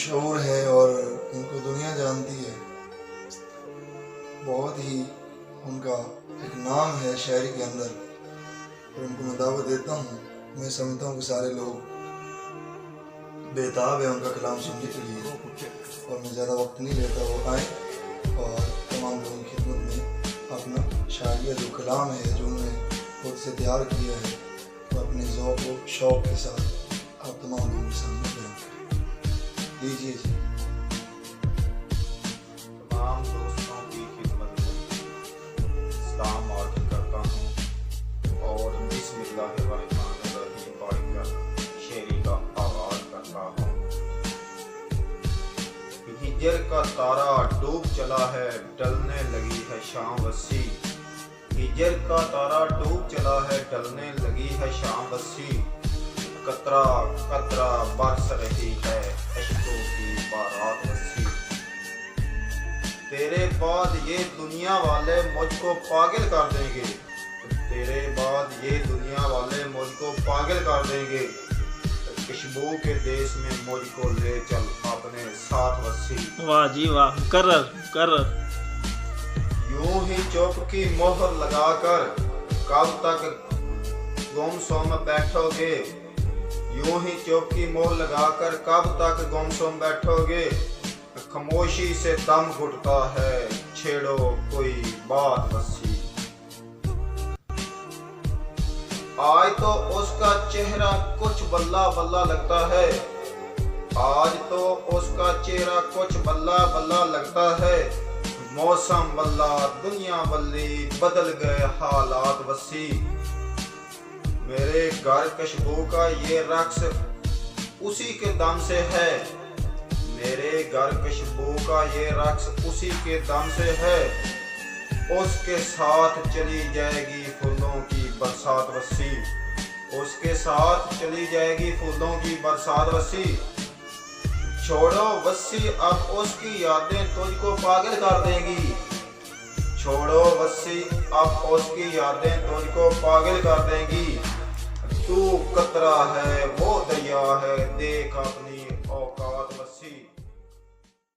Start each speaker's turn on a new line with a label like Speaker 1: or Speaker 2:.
Speaker 1: मशहूर है और इनको दुनिया जानती है। बहुत ही उनका एक नाम है शायरी के अंदर, और उनको मैं दावत देता हूँ। मैं समझता हूँ कि सारे लोग बेताब है उनका कलाम सुनने के लिए, और मैं ज़्यादा वक्त नहीं लेता, वो आए और तमाम लोगों की खिदमत में अपना शायरिया जो कलाम है जो उन्होंने खुद से तैयार किया है, तो अपने ज़ौक़ व शौक़ के साथ आप तमाम लोगों के सामने बयान करें। लीजिए जी।
Speaker 2: तमाम दोस्तों की खिदमत में सलाम अर्ज़ करता हूँ और बिस्मिल्लाहिर्रहमानिर्रहीम पढ़कर शेरी का आगाज़ करता हूँ। हिजर का तारा डूब चला है, ढलने लगी है शाम वसी। हिजर का तारा डूब चला है, ढलने लगी है शाम वसी। कतरा कतरा बरस रही है अश्कों की बारात वसी। तेरे बाद ये दुनिया वाले मुझको पागल कर देंगे, तेरे बाद ये दुनिया वाले मुझको पागल कर देंगे। खुशबू के देश में मुझको ले चल अपने साथ वसी।
Speaker 3: वाह जी वाह, करर करर।
Speaker 2: यूं ही चुप की मोहर लगाकर कब तक गुमसुम बैठोगे, यूं ही चुप की मोहर लगाकर कब तक गुमसुम बैठोगे। खामोशी से दम घुटता है, छेड़ो कोई बात वसी। आज तो उसका चेहरा कुछ बल्ला बल्ला लगता है, आज तो उसका चेहरा कुछ बल्ला बल्ला लगता है। मौसम बल्ला दुनिया बल्ली, बदल गए हालात वसी। मेरे घर खुशबू का ये रक्स उसी के दम से है, मेरे घर खुशबू का ये रक्स उसी के दम से है। उसके साथ चली जाएगी फूलों की बरसात वसी, उसके साथ चली जाएगी फूलों की बरसात वसी। छोड़ो वसी अब उसकी यादें तुझको पागल कर देंगी, छोड़ो वसी अब उसकी यादें तुझको पागल कर देंगी। तू कतरा है वो दरिया है, देख अपनी औकात वसी।